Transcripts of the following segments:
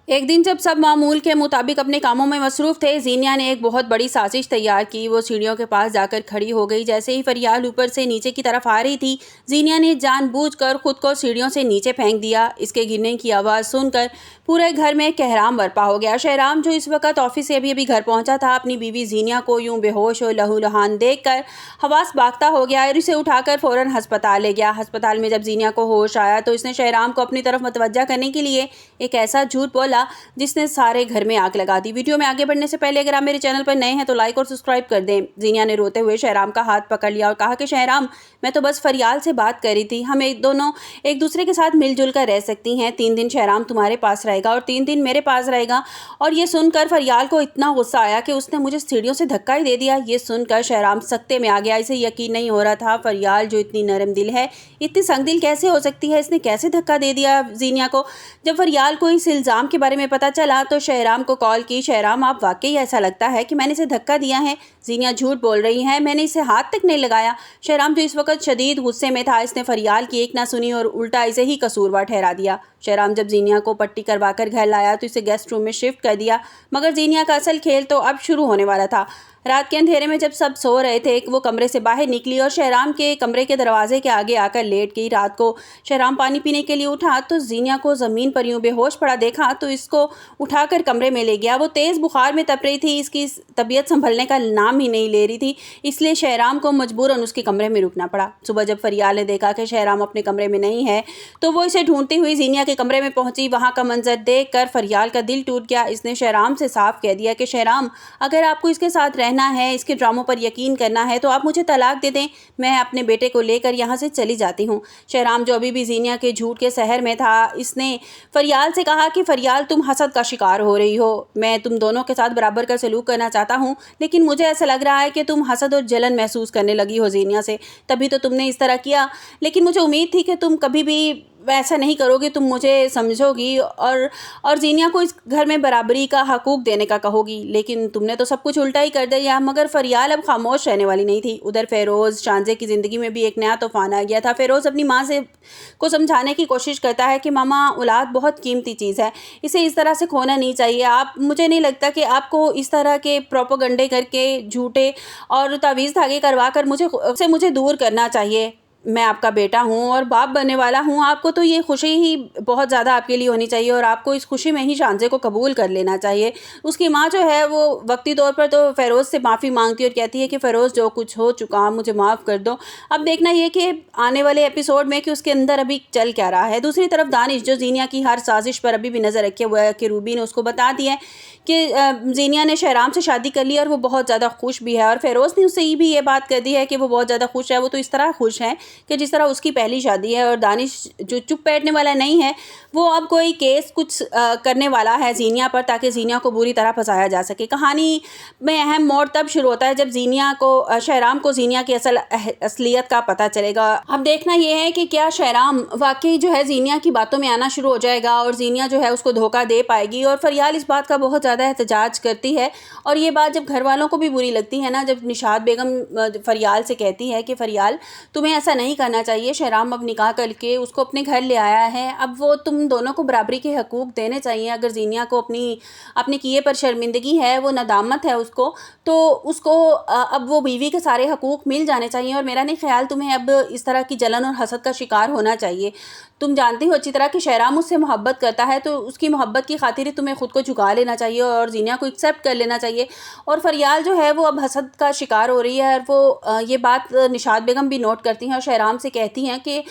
एक दिन जब सब मामूल के मुताबिक अपने कामों में मसरूफ़ थे, ज़ीनिया ने एक बहुत बड़ी साजिश तैयार की। वो सीढ़ियों के पास जाकर खड़ी हो गई। जैसे ही फरियाल ऊपर से नीचे की तरफ आ रही थी, ज़ीनिया ने जानबूझकर खुद को सीढ़ियों से नीचे फेंक दिया। इसके गिरने की आवाज़ सुनकर पूरे घर में कहराम बरपा हो गया। शहराम, जो इस वक्त ऑफिस से अभी अभी घर पहुंचा था, अपनी बीवी ज़ीनिया को यूं बेहोश और लहूलुहान देखकर हवास बाख्ता हो गया और इसे उठाकर फ़ौरन हस्पताल ले गया। हस्पताल में जब ज़ीनिया को होश आया तो इसने शहराम को अपनी तरफ मुतवज्जा करने के लिए एक ऐसा झूठ बोला जिसने सारे घर में आग लगा दी। वीडियो में आगे बढ़ने से पहले अगर आप मेरे चैनल पर नए हैं तो लाइक और सब्सक्राइब कर दें। ज़ीनिया ने रोते हुए शहराम का हाथ पकड़ लिया और कहा कि शहराम, मैं तो बस फरियाल से बात कर रही थी। हम एक दोनों एक दूसरे के साथ मिलजुल कर रह सकती हैं। 3 दिन शहराम तुम्हारे पास रहेगा और 3 दिन मेरे पास रहेगा। और ये सुनकर फरियाल को इतना गुस्सा आया कि उसने मुझे सीढ़ियों से धक्का ही दे दिया। ये सुनकर शहराम सख्ते में आ गया। इसे यकीन नहीं हो रहा था, फरियाल जो इतनी नरम दिल है, इतनी संग दिल कैसे हो सकती है? इसने कैसे धक्का दे दिया ज़ीनिया को? जब फरियाल को इस इल्ज़ाम के बारे में पता चला तो शहराम को कॉल की। शहराम, आप वाकई ऐसा लगता है कि मैंने इसे धक्का दिया है? ज़ीनिया झूठ बोल रही है, मैंने इसे हाथ तक नहीं लगाया। शहराम, जो इस वक्त शदीद गुस्से में था, इसने फरियाल की एक ना सुनी और उल्टा इसे ही कसूरवार ठहरा दिया। शहराम जब ज़ीनिया को पट्टी करवाकर घर लाया तो इसे गेस्ट रूम में शिफ्ट कर दिया। मगर ज़ीनिया का असल खेल तो अब शुरू होने वाला था। रात के अंधेरे में जब सब सो रहे थे, वो कमरे से बाहर निकली और शहराम के कमरे के दरवाजे के आगे आकर लेट गई। रात को शहराम पानी पीने के लिए उठा तो ज़ीनिया को ज़मीन पर यूं बेहोश पड़ा देखा तो इसको उठाकर कमरे में ले गया। वो तेज़ बुखार में तप रही थी, इसकी तबीयत संभलने का नाम ही नहीं ले रही थी, इसलिए शहराम को मजबूरन उसके कमरे में रुकना पड़ा। सुबह जब फरियाल ने देखा कि शहराम अपने कमरे में नहीं है तो वो इसे ढूंढती हुई ज़ीनिया के कमरे में पहुंची। वहाँ का मंजर देख कर फरियाल का दिल टूट गया। इसने शहराम से साफ कह दिया कि शहराम, अगर आपको इसके साथ रहना है, इसके ड्रामों पर यकीन करना है तो आप मुझे तलाक दे दें। मैं अपने बेटे को लेकर यहाँ से चली जाती हूँ। शहराम, जो अभी भी ज़ीनिया के झूठ के सहर में था, इसने फरियाल से कहा कि फरियाल, तुम हसद का शिकार हो रही हो। मैं तुम दोनों के साथ बराबर का सलूक करना चाहता हूँ, लेकिन मुझे ऐसा लग रहा है कि तुम हसद और जलन महसूस करने लगी हो ज़ीनिया से, तभी तो तुमने इस तरह किया। लेकिन मुझे उम्मीद थी कि तुम कभी भी ऐसा नहीं करोगी, तुम मुझे समझोगी और ज़ीनिया को इस घर में बराबरी का हकूक़ देने का कहोगी। लेकिन तुमने तो सब कुछ उल्टा ही कर दिया। मगर फरियाल अब खामोश रहने वाली नहीं थी। उधर फ़ेरोज़ शांजे की ज़िंदगी में भी एक नया तूफ़ान आ गया था। फ़ेरोज़ अपनी माँ से को समझाने की कोशिश करता है कि मामा, औलाद बहुत कीमती चीज़ है, इसे इस तरह से खोना नहीं चाहिए। आप, मुझे नहीं लगता कि आपको इस तरह के प्रोपेगेंडे करके, झूठे और तावीज़ धागे करवा कर मुझे दूर करना चाहिए। मैं आपका बेटा हूँ और बाप बनने वाला हूँ। आपको तो ये खुशी ही बहुत ज़्यादा आपके लिए होनी चाहिए और आपको इस खुशी में ही शांजे को कबूल कर लेना चाहिए। उसकी माँ जो है वो वक्ती तौर पर तो फ़ेरोज़ से माफ़ी मांगती है और कहती है कि फ़ेरोज़, जो कुछ हो चुका मुझे माफ़ कर दो। अब देखना ये कि आने वाले एपिसोड में कि उसके अंदर अभी चल क्या रहा है। दूसरी तरफ दानिश, जो ज़ीनिया की हर साजिश पर अभी भी नज़र रखे हुआ है कि रूबी ने उसको बता दिया है कि ज़ीनिया ने शहराम से शादी कर ली और वो बहुत ज़्यादा खुश भी है। और फ़ेरोज़ ने उससे भी ये बात कर दी है कि वो बहुत ज़्यादा खुश है। वो तो इस तरह खुश है कि जिस तरह उसकी पहली शादी है। और दानिश, जो चुप बैठने वाला नहीं है, वो अब कोई केस कुछ करने वाला है ज़ीनिया पर, ताकि ज़ीनिया को बुरी तरह फंसाया जा सके। कहानी में अहम मोड़ तब शुरू होता है जब शहराम को ज़ीनिया की असलियत का पता चलेगा। अब देखना ये है कि क्या शहराम वाकई जो है ज़ीनिया की बातों में आना शुरू हो जाएगा और ज़ीनिया जो है उसको धोखा दे पाएगी। और फरियाल इस बात का बहुत ज़्यादा एहतजाज करती है और ये बात जब घर वालों को भी बुरी लगती है ना, जब निशात बेगम फरियाल से कहती है कि फरियाल, तुम्हें ऐसा नहीं करना चाहिए। शहराम अब निकाह करके उसको अपने घर ले आया है, अब वो तुम दोनों को बराबरी के हकूक़ देने चाहिए। अगर ज़ीनिया को अपने किए पर शर्मिंदगी है, वो नदामत है उसको, तो उसको अब वो बीवी के सारे हकूक़ मिल जाने चाहिए। और मेरा नहीं ख्याल तुम्हें अब इस तरह की जलन और हसद का शिकार होना चाहिए। तुम जानती हो अच्छी तरह कि शहराम उससे मोहब्बत करता है, तो उसकी मोहब्बत की खातिर तुम्हें खुद को झुका लेना चाहिए और ज़ीनिया को एक्सेप्ट कर लेना चाहिए। और फरियाल जो है वो अब हसद का शिकार हो रही है और वो ये बात निशात बेगम भी नोट करती हैं और शहराम से कहती हैं कि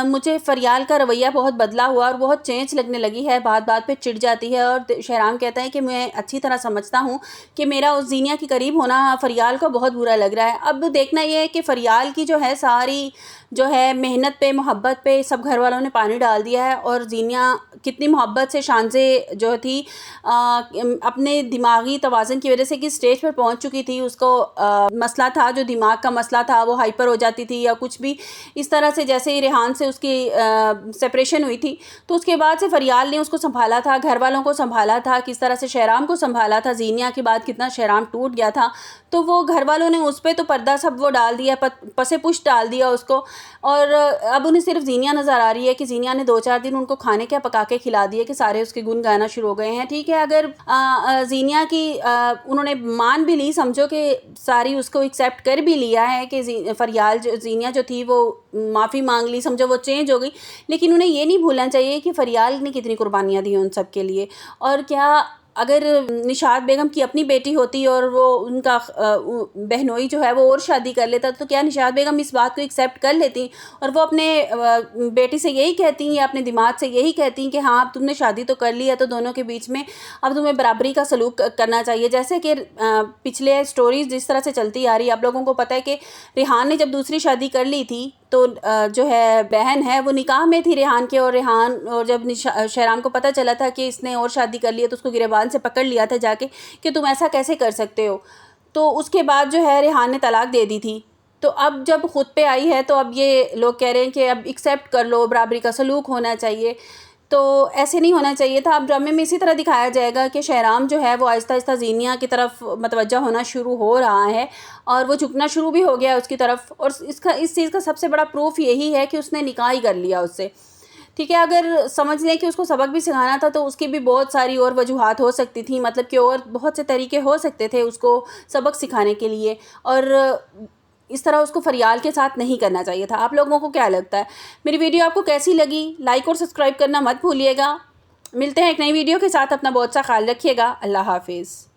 मुझे फरियाल का रवैया बहुत बदला हुआ और बहुत चेंज लगने लगी है, बात बात पे चिढ़ जाती है। और शहराम कहता है कि मैं अच्छी तरह समझता हूँ कि मेरा उस ज़ीनिया के करीब होना फरियाल को बहुत बुरा लग रहा है। अब देखना ये है कि फरियाल की जो है सारी जो है मेहनत पे, मोहब्बत पे सब घर वालों ने पानी डाल दिया है। और ज़ीनिया कितनी मोहब्बत से शांजे जो थी अपने दिमागी तवाज़ुन की वजह से कि स्टेज पर पहुंच चुकी थी, उसको मसला था, जो दिमाग का मसला था, वो हाइपर हो जाती थी या कुछ भी, इस तरह से जैसे ही रेहान से उसकी सेपरेशन हुई थी, तो उसके बाद से फरियाल ने उसको संभाला था, घर वालों को संभाला था, किस तरह से शहराम को संभाला था। ज़ीनिया के बाद कितना शहराम टूट गया था, तो वो घर वालों ने उस पर तो पर्दा सब वो डाल दिया, पसे पुश डाल दिया उसको। और अब उन्हें सिर्फ ज़ीनिया नज़र आ रही है कि ज़ीनिया ने 2-4 दिन उनको खाने क्या पका के खिला दिए कि सारे उसके गुन गाना शुरू हो गए हैं। ठीक है, अगर ज़ीनिया की उन्होंने मान भी ली, समझो कि सारी उसको एक्सेप्ट कर भी लिया है कि फरियाल ज़ीनिया जो थी वो माफ़ी मांग ली, समझो वो चेंज हो गई, लेकिन उन्हें ये नहीं भूलना चाहिए कि फरियाल ने कितनी कुर्बानियाँ दी उन सब के लिए। और क्या अगर निशात बेगम की अपनी बेटी होती और वो उनका बहनोई जो है वो और शादी कर लेता, तो क्या निशात बेगम इस बात को एक्सेप्ट कर लेती और वो अपने बेटी से यही कहती या अपने दिमाग से यही कहती कि हाँ अब तुमने शादी तो कर ली है, तो दोनों के बीच में अब तुम्हें बराबरी का सलूक करना चाहिए। जैसे कि पिछले स्टोरीज जिस तरह से चलती आ रही है, आप लोगों को पता है कि रेहान ने जब दूसरी शादी कर ली थी तो जो है बहन है वो निकाह में थी रेहान के, और रेहान और जब शहराम को पता चला था कि इसने और शादी कर ली है तो उसको गिरबान से पकड़ लिया था जाके कि तुम ऐसा कैसे कर सकते हो। तो उसके बाद जो है रेहान ने तलाक दे दी थी। तो अब जब खुद पे आई है तो अब ये लोग कह रहे हैं कि अब एक्सेप्ट कर लो, बराबरी का सलूक होना चाहिए। तो ऐसे नहीं होना चाहिए था। अब ड्रामे में इसी तरह दिखाया जाएगा कि शहराम जो है वो आहिस्ता आहिस्ता ज़ीनिया की तरफ मतवज्जा होना शुरू हो रहा है और वो झुकना शुरू भी हो गया है उसकी तरफ। और इस चीज़ का सबसे बड़ा प्रूफ यही है कि उसने निकाह ही कर लिया उससे। ठीक है, अगर समझ लें कि उसको सबक भी सिखाना था तो उसकी भी बहुत सारी और वजूहात हो सकती थी, मतलब कि और बहुत से तरीके हो सकते थे उसको सबक सिखाने के लिए, और इस तरह उसको फरियाल के साथ नहीं करना चाहिए था। आप लोगों को क्या लगता है? मेरी वीडियो आपको कैसी लगी? लाइक और सब्सक्राइब करना मत भूलिएगा। मिलते हैं एक नई वीडियो के साथ। अपना बहुत सा ख्याल रखिएगा। अल्लाह हाफिज़।